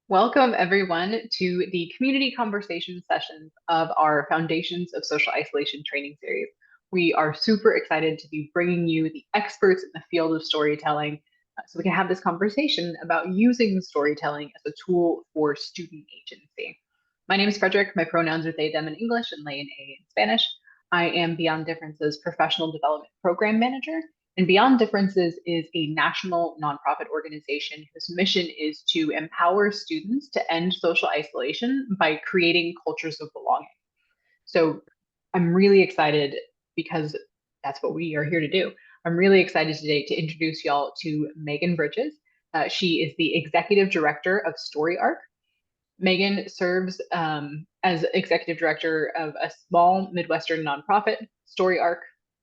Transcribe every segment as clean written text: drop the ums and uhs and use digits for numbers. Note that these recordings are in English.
Welcome, everyone, to the community conversation sessions of our Foundations of Social Isolation training series. We are super excited to be bringing you the experts in the field of storytelling so we can have this conversation about using storytelling as a tool for student agency. My name is Frederick. My pronouns are they, them in English and they and a in Spanish. I am Beyond Difference's Professional Development Program Manager, and Beyond Differences is a national nonprofit organization whose mission is to empower students to end social isolation by creating cultures of belonging. So I'm really excited because that's what we are here to do. I'm really excited today to introduce y'all to Meagan Bridges. She is the Executive Director of StoryArk. Meagan serves as Executive Director of a small Midwestern nonprofit, StoryArk,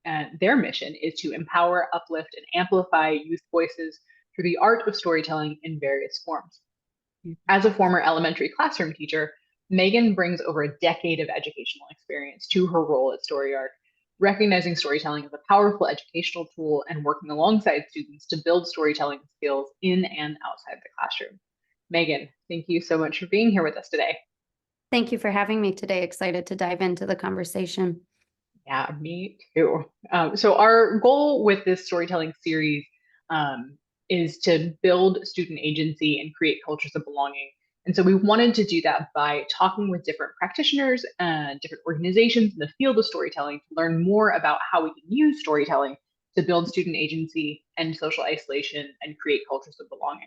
and their mission is to empower, uplift, and amplify youth voices through the art of storytelling in various forms. As a former elementary classroom teacher, Meagan brings over a decade of educational experience to her role at StoryArk, recognizing storytelling as a powerful educational tool and working alongside students to build storytelling skills in and outside the classroom. Meagan, thank you so much for being here with us today. Thank you for having me today. Excited to dive into the conversation. Yeah, me too. So our goal with this storytelling series is to build student agency and create cultures of belonging. And so we wanted to do that by talking with different practitioners and different organizations in the field of storytelling to learn more about how we can use storytelling to build student agency and social isolation and create cultures of belonging.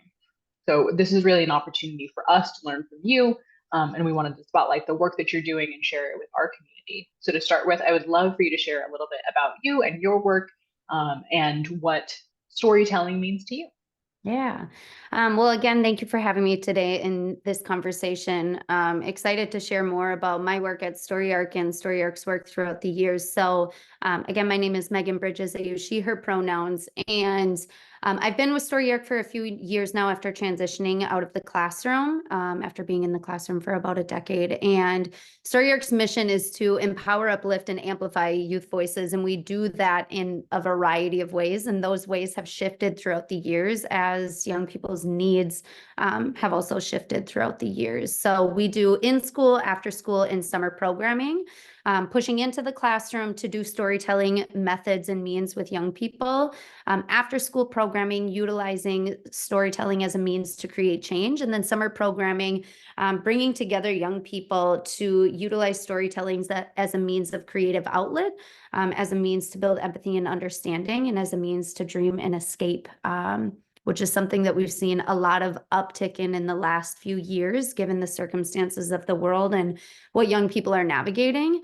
So this is really an opportunity for us to learn from you. And we wanted to spotlight the work that you're doing and share it with our community. So to start with, I would love for you to share a little bit about you and your work and what storytelling means to you. Yeah. Well, again, thank you for having me today in this conversation. Excited to share more about my work at StoryArk and StoryArk's work throughout the years. So again, my name is Meagan Bridges. I use she, her pronouns. And I've been with StoryArk for a few years now after transitioning out of the classroom, after being in the classroom for about a decade. And StoryArk's mission is to empower, uplift, and amplify youth voices. And we do that in a variety of ways. And those ways have shifted throughout the years as young people's needs have also shifted throughout the years. So we do in-school, after-school, and summer programming, pushing into the classroom to do storytelling methods and means with young people, after-school programming, utilizing storytelling as a means to create change, and then summer programming, bringing together young people to utilize storytelling as a means of creative outlet, as a means to build empathy and understanding, and as a means to dream and escape, which is something that we've seen a lot of uptick in the last few years, given the circumstances of the world and what young people are navigating,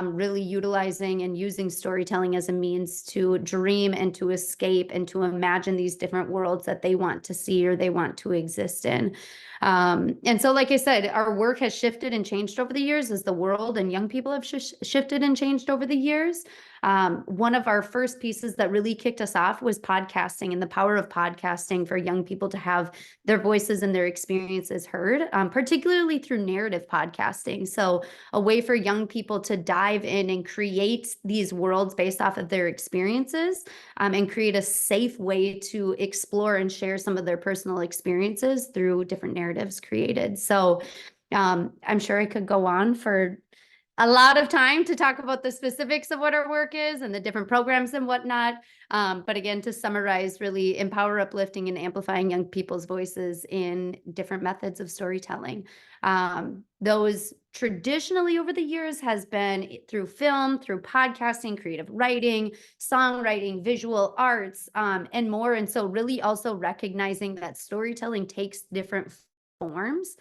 really utilizing and using storytelling as a means to dream and to escape and to imagine these different worlds that they want to see or they want to exist in. And so, like I said, our work has shifted and changed over the years as the world and young people have shifted and changed over the years. One of our first pieces that really kicked us off was podcasting and the power of podcasting for young people to have their voices and their experiences heard, particularly through narrative podcasting. So a way for young people to dive in and create these worlds based off of their experiences, and create a safe way to explore and share some of their personal experiences through different narratives created. So I'm sure I could go on for a lot of time to talk about the specifics of what our work is and the different programs and whatnot. But again, to summarize, really empower, uplifting, and amplifying young people's voices in different methods of storytelling. Those traditionally over the years has been through film, through podcasting, creative writing, songwriting, visual arts, and more. And so really also recognizing that storytelling takes different forms.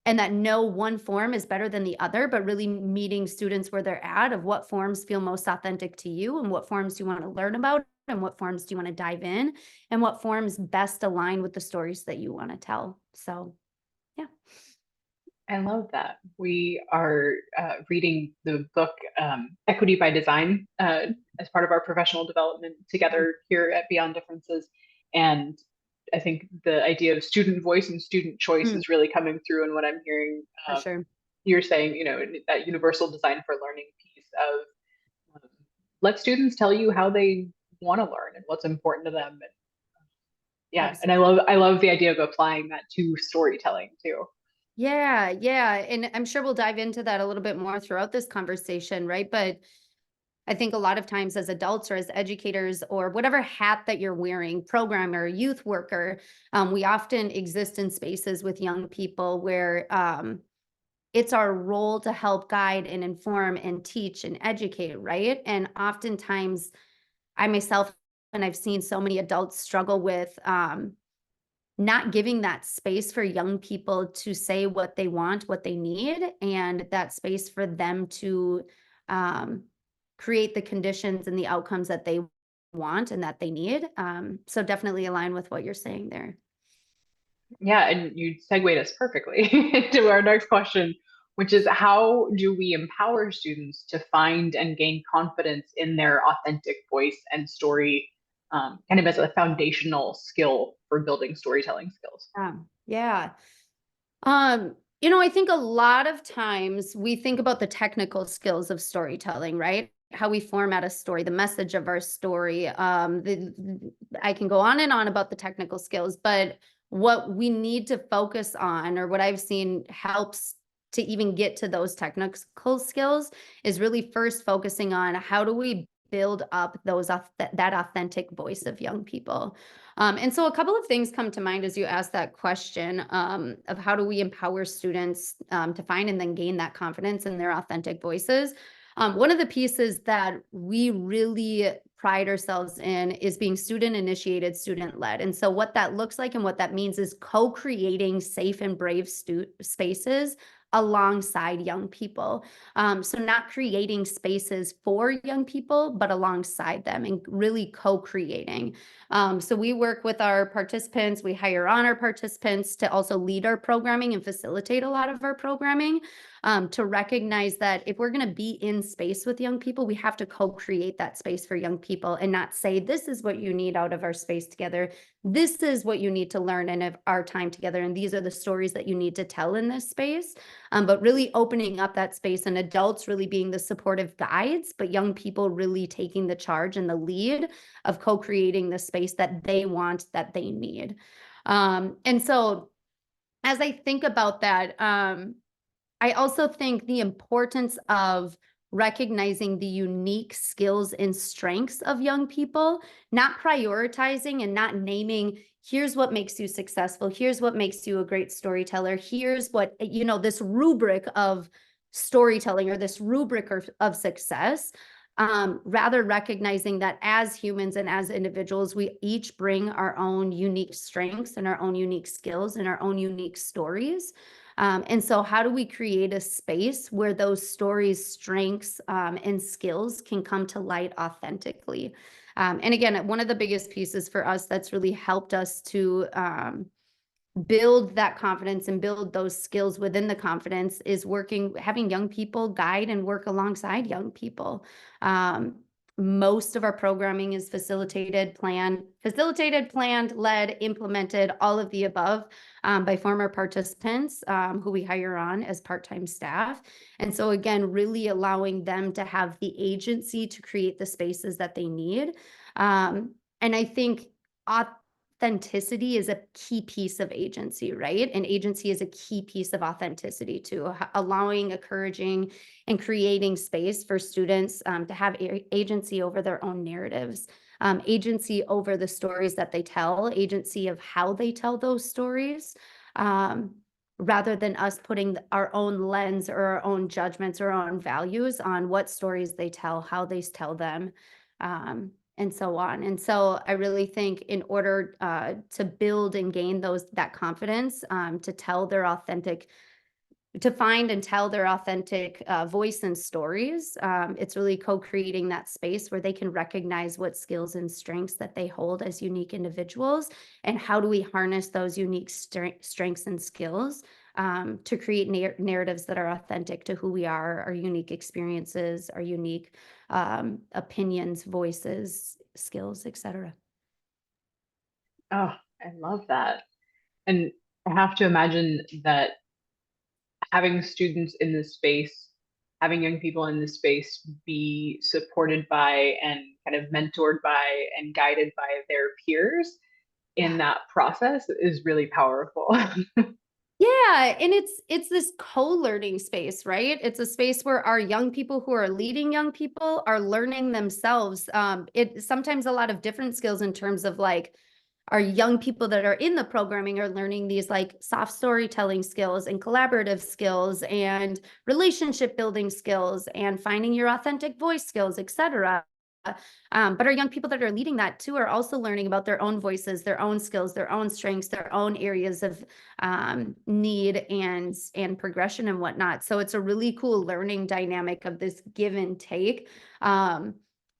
And that no one form is better than the other, but really meeting students where they're at of what forms feel most authentic to you and what forms you want to learn about and what forms do you want to dive in and what forms best align with the stories that you want to tell. So, yeah. I love that. We are reading the book Equity by Design as part of our professional development together here at Beyond Differences. And I think the idea of student voice and student choice is really coming through in what I'm hearing. For sure. You're saying, that universal design for learning piece of let students tell you how they want to learn and what's important to them. And Yeah, and Absolutely. I love the idea of applying that to storytelling too. Yeah, yeah. And I'm sure we'll dive into that a little bit more throughout this conversation, right? But I think a lot of times as adults or as educators or whatever hat that you're wearing, programmer, youth worker, we often exist in spaces with young people where it's our role to help guide and inform and teach and educate, right? And oftentimes I myself, and I've seen so many adults struggle with not giving that space for young people to say what they want, what they need, and that space for them to um, create the conditions and the outcomes that they want and that they need. So definitely align with what you're saying there. Yeah, and you segued us perfectly into our next question, which is how do we empower students to find and gain confidence in their authentic voice and story, kind of as a foundational skill for building storytelling skills? Yeah. I think a lot of times we think about the technical skills of storytelling, right? How we format a story, the message of our story. I can go on and on about the technical skills, but what we need to focus on, or what I've seen helps to even get to those technical skills, is really first focusing on how do we build up that authentic voice of young people. And so a couple of things come to mind as you ask that question of how do we empower students to find and then gain that confidence in their authentic voices. One of the pieces that we really pride ourselves in is being student initiated, student led. And so what that looks like and what that means is co-creating safe and brave spaces alongside young people. So not creating spaces for young people, but alongside them and really co-creating. So we work with our participants, we hire on our participants to also lead our programming and facilitate a lot of our programming, to recognize that if we're going to be in space with young people, we have to co-create that space for young people and not say, this is what you need out of our space together. This is what you need to learn in our time together. And these are the stories that you need to tell in this space. But really opening up that space and adults really being the supportive guides, but young people really taking the charge and the lead of co-creating the space that they want, that they need. And so as I think about that, I also think the importance of recognizing the unique skills and strengths of young people, not prioritizing and not naming, here's what makes you successful, here's what makes you a great storyteller, here's what, this rubric of storytelling or this rubric of success. Rather recognizing that as humans and as individuals, we each bring our own unique strengths and our own unique skills and our own unique stories. And so how do we create a space where those stories, strengths, and skills can come to light authentically? And again, one of the biggest pieces for us that's really helped us to build that confidence and build those skills within the confidence is having young people guide and work alongside young people. Most of our programming is facilitated, planned, led, implemented, all of the above, by former participants who we hire on as part-time staff. And so again, really allowing them to have the agency to create the spaces that they need. And I think authenticity is a key piece of agency, right? And agency is a key piece of authenticity too, allowing, encouraging, and creating space for students to have agency over their own narratives, agency over the stories that they tell, agency of how they tell those stories, rather than us putting our own lens or our own judgments or our own values on what stories they tell, how they tell them. And so on. And so I really think in order to build and gain that confidence, to tell their authentic, to find and tell their authentic voice and stories, it's really co-creating that space where they can recognize what skills and strengths that they hold as unique individuals, and how do we harness those unique strengths and skills to create narratives that are authentic to who we are, our unique experiences, our unique opinions, voices, skills, etc. Oh, I love that. And I have to imagine that having students in this space, having young people in this space be supported by and kind of mentored by and guided by their peers in that process is really powerful. Yeah, and it's this co-learning space, right? It's a space where our young people who are leading young people are learning themselves. It sometimes a lot of different skills in terms of like our young people that are in the programming are learning these like soft storytelling skills and collaborative skills and relationship building skills and finding your authentic voice skills, etc. But our young people that are leading that too are also learning about their own voices, their own skills, their own strengths, their own areas of need and progression and whatnot. So it's a really cool learning dynamic of this give and take.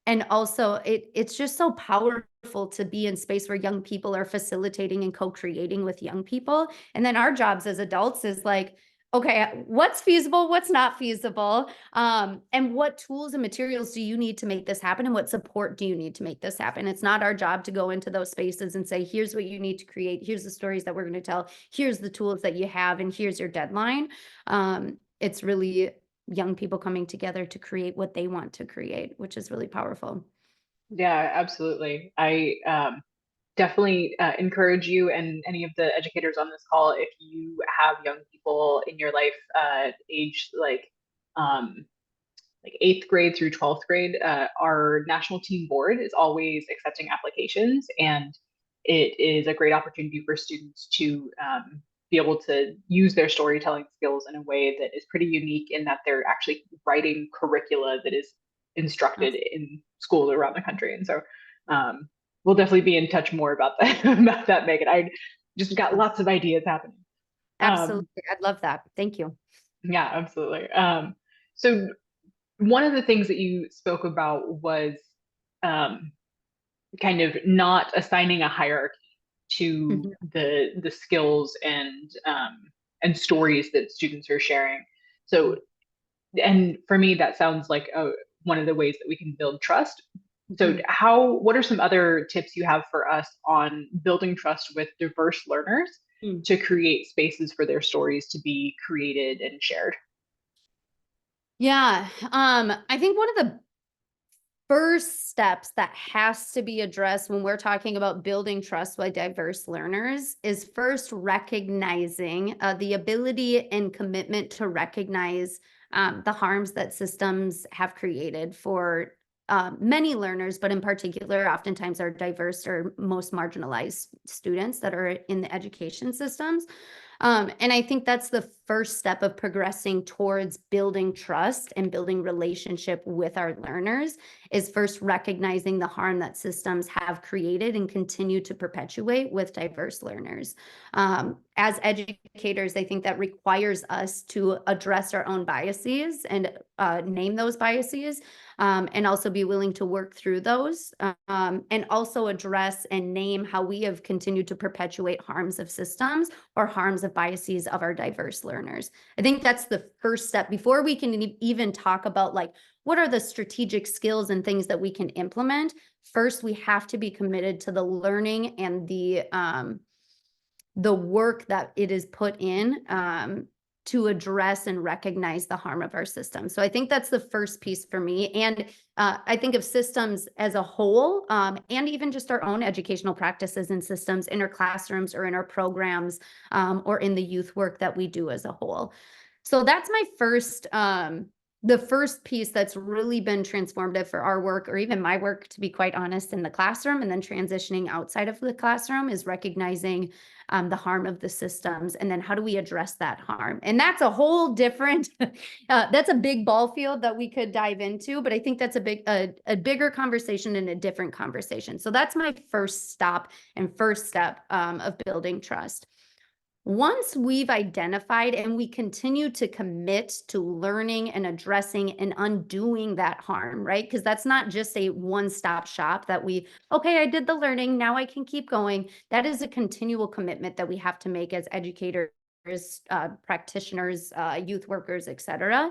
And also it's just so powerful to be in space where young people are facilitating and co-creating with young people. And then our jobs as adults is like, okay, what's feasible, what's not feasible, and what tools and materials do you need to make this happen, and what support do you need to make this happen? It's not our job to go into those spaces and say, here's what you need to create, here's the stories that we're going to tell, here's the tools that you have, and here's your deadline. It's really young people coming together to create what they want to create, which is really powerful. Yeah, absolutely. I definitely encourage you and any of the educators on this call, if you have young people in your life, age um, like eighth grade through 12th grade, our national team board is always accepting applications, and it is a great opportunity for students to be able to use their storytelling skills in a way that is pretty unique in that they're actually writing curricula that is instructed in schools around the country. And so we'll definitely be in touch more about that, about that, Megan. I just got lots of ideas happening. Um, Absolutely. I'd love that. Thank you. yeah, absolutely. So one of the things that you spoke about was um, kind of not assigning a hierarchy to Mhm. the skills and stories that students are sharing. So, and for me, that sounds like one of the ways that we can build trust. So, Mhm. what are some other tips you have for us on building trust with diverse learners Mhm. to create spaces for their stories to be created and shared? Yeah, I think one of the first steps that has to be addressed when we're talking about building trust with diverse learners is first recognizing the ability and commitment to recognize the harms that systems have created for many learners, but in particular, oftentimes our diverse or most marginalized students that are in the education systems. And I think that's the first step of progressing towards building trust and building relationship with our learners is first recognizing the harm that systems have created and continue to perpetuate with diverse learners. As educators, I think that requires us to address our own biases and name those biases, and also be willing to work through those, and also address and name how we have continued to perpetuate harms of systems or harms of biases of our diverse learners. I think that's the first step before we can even talk about like what are the strategic skills and things that we can implement. First, we have to be committed to the learning and the work that it is put in to address and recognize the harm of our system. So I think that's the first piece for me. And I think of systems as a whole, and even just our own educational practices and systems in our classrooms or in our programs, or in the youth work that we do as a whole. So that's my first, the first piece that's really been transformative for our work, or even my work, to be quite honest, in the classroom, and then transitioning outside of the classroom, is recognizing the harm of the systems, and then how do we address that harm? And that's a whole different, that's a big ball field that we could dive into, but I think that's a bigger conversation and a different conversation. So that's my first stop and first step of building trust. Once we've identified and we continue to commit to learning and addressing and undoing that harm, right? Because that's not just a one-stop shop that okay, I did the learning, now I can keep going. That is a continual commitment that we have to make as educators, practitioners, youth workers, et cetera.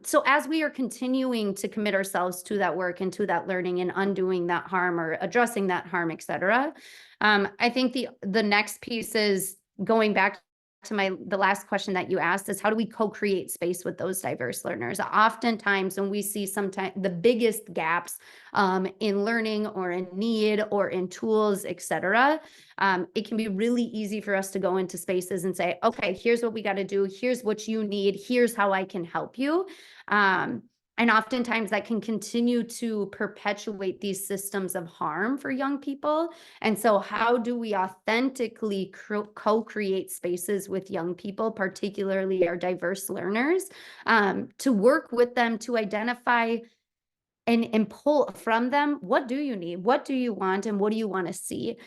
So as we are continuing to commit ourselves to that work and to that learning and undoing that harm or addressing that harm, et cetera, I think the next piece is going back to the last question that you asked is, how do we co-create space with those diverse learners? Oftentimes when we see sometimes the biggest gaps in learning or in need or in tools, etc., it can be really easy for us to go into spaces and say, okay, here's what we got to do. Here's what you need. Here's how I can help you. And oftentimes that can continue to perpetuate these systems of harm for young people. And so how do we authentically co-create spaces with young people, particularly our diverse learners, to work with them to identify and pull from them, what do you need? What do you want? And what do you want to see?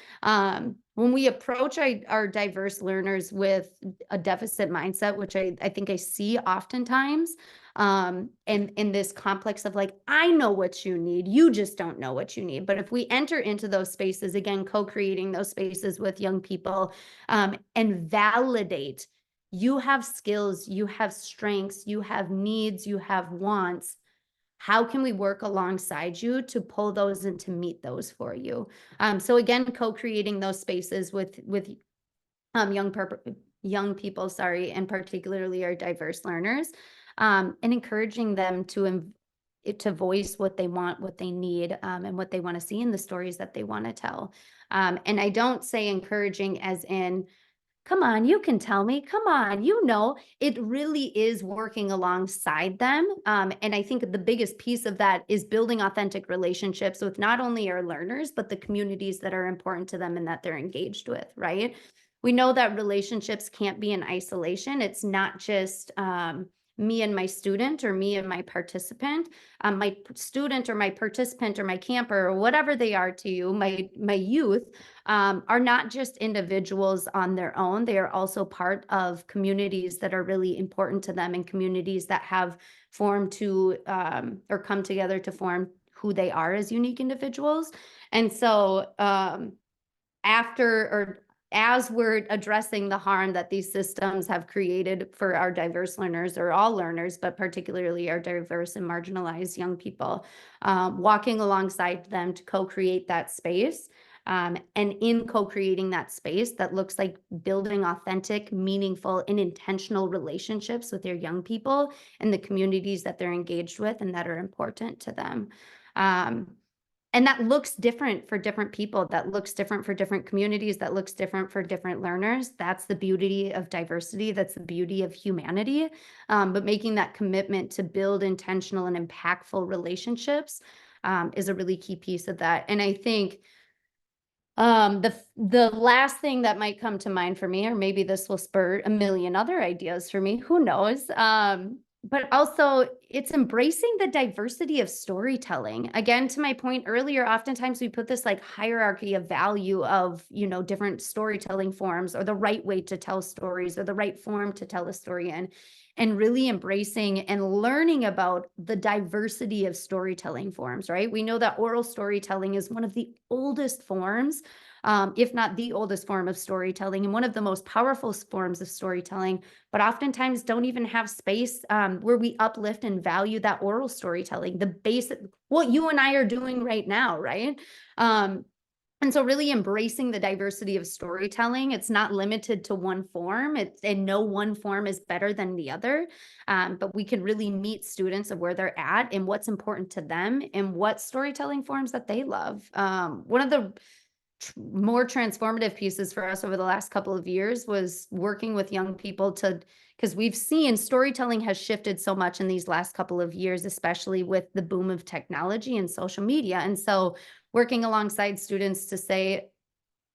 When we approach our diverse learners with a deficit mindset, which I think I see oftentimes, and in this complex of like, I know what you need, you just don't know what you need. But if we enter into those spaces, again, co-creating those spaces with young people, and validate, you have skills, you have strengths, you have needs, you have wants. How can we work alongside you to pull those and to meet those for you? So again, co-creating those spaces with young people, sorry, and particularly our diverse learners, and encouraging them to voice what they want, what they need, and what they want to see in the stories that they want to tell. And I don't say encouraging as in, come on, you can tell me. Come on, it really is working alongside them. And I think the biggest piece of that is building authentic relationships with not only our learners, but the communities that are important to them and that they're engaged with, right? We know that relationships can't be in isolation. It's not just me and my student or me and my participant. My student or my participant or my camper or whatever they are to you, my youth, are not just individuals on their own. They are also part of communities that are really important to them and communities that have formed to or come together to form who they are as unique individuals. And so as we're addressing the harm that these systems have created for our diverse learners, or all learners, but particularly our diverse and marginalized young people, walking alongside them to co-create that space. And in co-creating that space, that looks like building authentic, meaningful, and intentional relationships with your young people and the communities that they're engaged with and that are important to them. And that looks different for different people. That looks different for different communities. That looks different for different learners. That's the beauty of diversity. That's the beauty of humanity. But making that commitment to build intentional and impactful relationships is a really key piece of that. And I think the last thing that might come to mind for me, or maybe this will spur a million other ideas for me, who knows? But also it's embracing the diversity of storytelling. Again, to my point earlier, oftentimes we put this like hierarchy of value of, different storytelling forms or the right way to tell stories or the right form to tell a story in, and really embracing and learning about the diversity of storytelling forms, right? We know that oral storytelling is one of the oldest forms, if not the oldest form of storytelling, and one of the most powerful forms of storytelling, but oftentimes don't even have space where we uplift and value that oral storytelling, the basic, what you and I are doing right now, right? And so really embracing the diversity of storytelling. It's not limited to one form. And no one form is better than the other. But we can really meet students of where they're at and what's important to them and what storytelling forms that they love. One of the more transformative pieces for us over the last couple of years was working with young people because we've seen storytelling has shifted so much in these last couple of years, especially with the boom of technology and social media. And so working alongside students to say,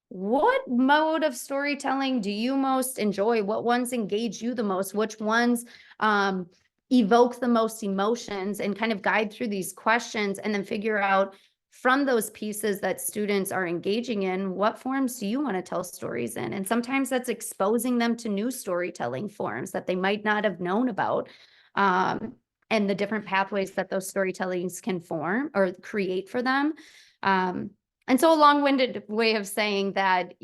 what mode of storytelling do you most enjoy? What ones engage you the most? Which ones evoke the most emotions? And kind of guide through these questions and then figure out from those pieces that students are engaging in, what forms do you want to tell stories in? And sometimes that's exposing them to new storytelling forms that they might not have known about. And the different pathways that those storytellings can form or create for them. And so a long-winded way of saying that,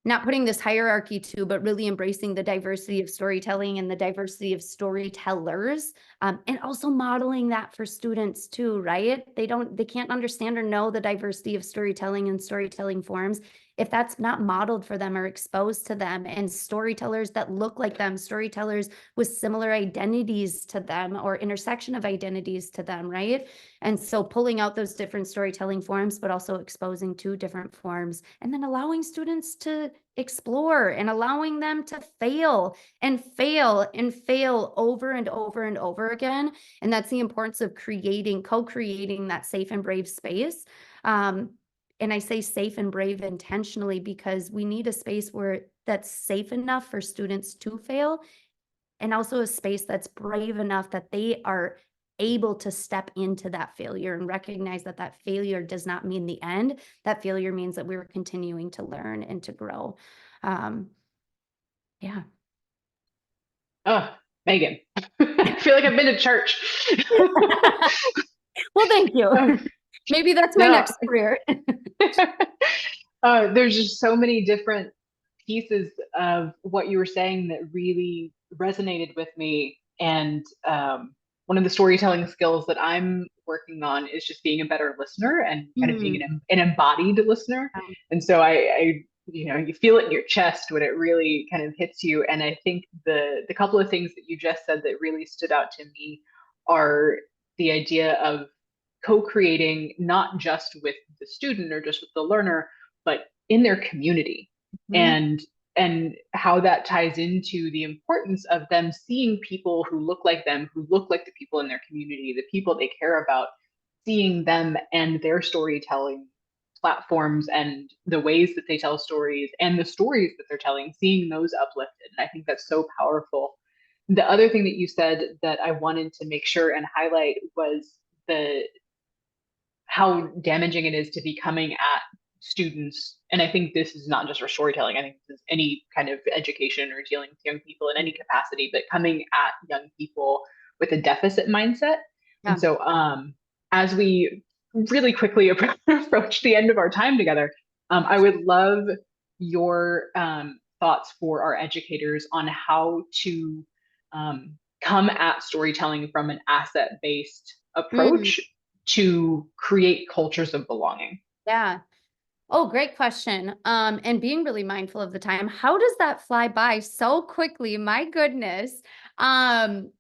not putting this hierarchy to, but really embracing the diversity of storytelling and the diversity of storytellers, And also modeling that for students too, right? They can't understand or know the diversity of storytelling and storytelling forms if that's not modeled for them or exposed to them, and storytellers that look like them, storytellers with similar identities to them or intersection of identities to them, right? And so pulling out those different storytelling forms, but also exposing two different forms, and then allowing students to explore and allowing them to fail and fail and fail over and over and over again. And that's the importance of co-creating that safe and brave space. And I say safe and brave intentionally because we need a space where that's safe enough for students to fail, and also a space that's brave enough that they are able to step into that failure and recognize that that failure does not mean the end. That failure means that we're continuing to learn and to grow. Um, yeah. Oh, Megan. I feel like I've been to church. Well, thank you. Oh, Maybe that's my no. next career. There's just so many different pieces of what you were saying that really resonated with me. And one of the storytelling skills that I'm working on is just being a better listener and kind of being Mm, an embodied listener. And so you feel it in your chest when it really kind of hits you. And I think the couple of things that you just said that really stood out to me are the idea of co-creating not just with the student or just with the learner, but in their community, mhm, and how that ties into the importance of them seeing people who look like them, who look like the people in their community, the people they care about, seeing them and their storytelling platforms and the ways that they tell stories and the stories that they're telling, seeing those uplifted. And I think that's so powerful. The other thing that you said that I wanted to make sure and highlight was the how damaging it is to be coming at students. And I think this is not just for storytelling. I think this is any kind of education or dealing with young people in any capacity, but coming at young people with a deficit mindset. And yeah. so, as we really quickly approach the end of our time together, I would love your thoughts for our educators on how to come at storytelling from an asset based Mm, approach to create cultures of belonging. yeah. Oh, great question. And being really mindful of the time. How does that fly by so quickly? My goodness. Um,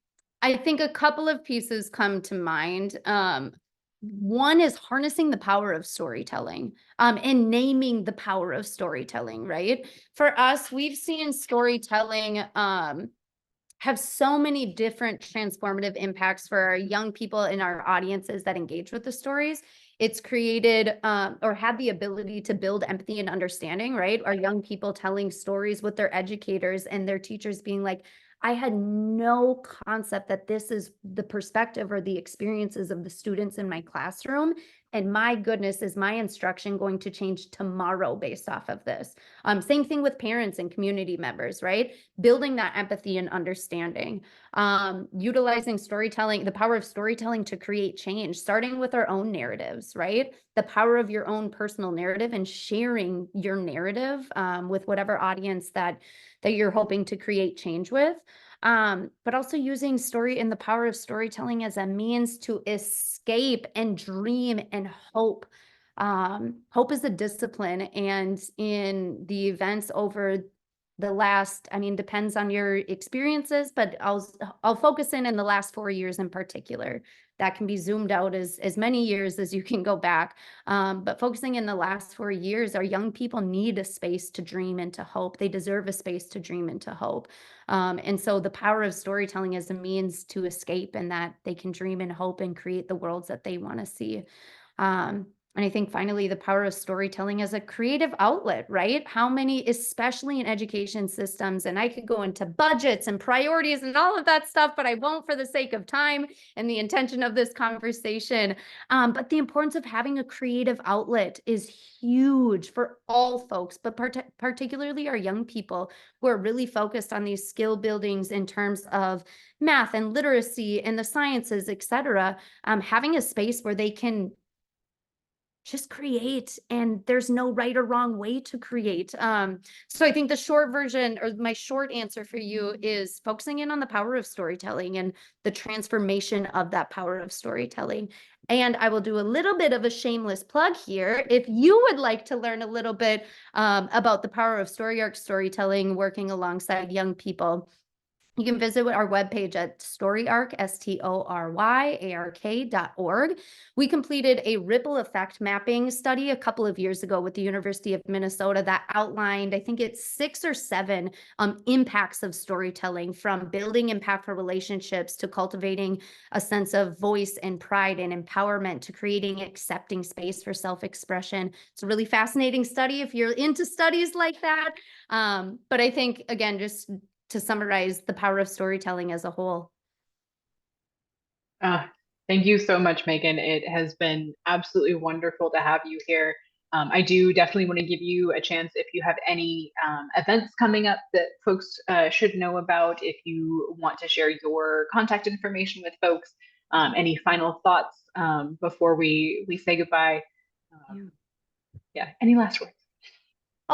I think a couple of pieces come to mind. One is harnessing the power of storytelling, and naming the power of storytelling, right? For us, we've seen storytelling, have so many different transformative impacts for our young people and our audiences that engage with the stories. It's created, or had the ability to build empathy and understanding, right? Our young people telling stories with their educators and their teachers being like, I had no concept that this is the perspective or the experiences of the students in my classroom. And my goodness, is my instruction going to change tomorrow based off of this? Same thing with parents and community members, right? Building that empathy and understanding, utilizing storytelling, the power of storytelling to create change, starting with our own narratives, right? The power of your own personal narrative and sharing your narrative, with whatever audience that you're hoping to create change with. But also using story and the power of storytelling as a means to escape and dream and hope. Hope is a discipline, and in the events over the last, I mean, depends on your experiences, but I'll focus in the last 4 years in particular. That can be zoomed out as many years as you can go back. But focusing in the last 4 years, our young people need a space to dream into hope. They deserve a space to dream into hope. And so the power of storytelling is a means to escape, and that they can dream and hope and create the worlds that they want to see. And I think finally, the power of storytelling as a creative outlet, right? How many, especially in education systems, and I could go into budgets and priorities and all of that stuff, but I won't for the sake of time and the intention of this conversation. But the importance of having a creative outlet is huge for all folks, but particularly our young people who are really focused on these skill buildings in terms of math and literacy and the sciences, et cetera. Having a space where they can just create, and there's no right or wrong way to create. So I think the short version, or my short answer for you, is focusing in on the power of storytelling and the transformation of that power of storytelling. And I will do a little bit of a shameless plug here. If you would like to learn a little bit about the power of StoryArk storytelling, working alongside young people, you can visit our webpage at StoryArk, StoryArk.org. We completed a ripple effect mapping study a couple of years ago with the University of Minnesota that outlined, I think it's 6 or 7 impacts of storytelling, from building impactful relationships to cultivating a sense of voice and pride and empowerment to creating accepting space for self-expression. It's a really fascinating study if you're into studies like that. But I think, again, just to summarize, the power of storytelling as a whole. Uh, Thank you so much, Megan. It has been absolutely wonderful to have you here. I do definitely want to give you a chance if you have any events coming up that folks should know about, if you want to share your contact information with folks. Any final thoughts before we say goodbye? Yeah. Yeah, any last words?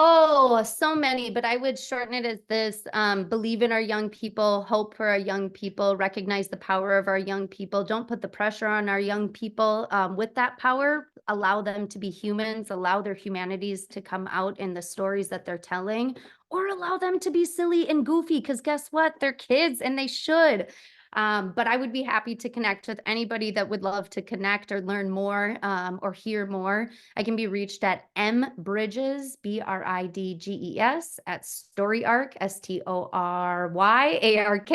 Oh, so many, but I would shorten it as this: believe in our young people, hope for our young people, recognize the power of our young people. Don't put the pressure on our young people. With that power, allow them to be humans, allow their humanities to come out in the stories that they're telling, or allow them to be silly and goofy, because guess what? They're kids and they should. But I would be happy to connect with anybody that would love to connect or learn more, or hear more. I can be reached at mbridges, BRIDGES, at StoryArk,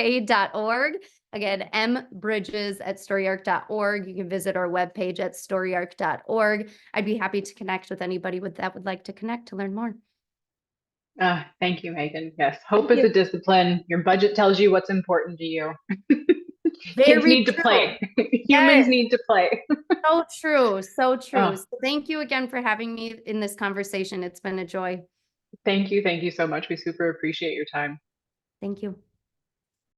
StoryArk.org. Again, mbridges at StoryArk.org. You can visit our webpage at StoryArk.org. I'd be happy to connect with anybody that would like to connect to learn more. Thank you, Megan. Yes, hope Thank is you. a discipline. Your budget tells you what's important to you. Kids Very need to true. play. Humans Yes. need to play. So true. So true. Oh, So thank you again for having me in this conversation. It's been a joy. thank you. Thank you so much. We super appreciate your time. Thank you.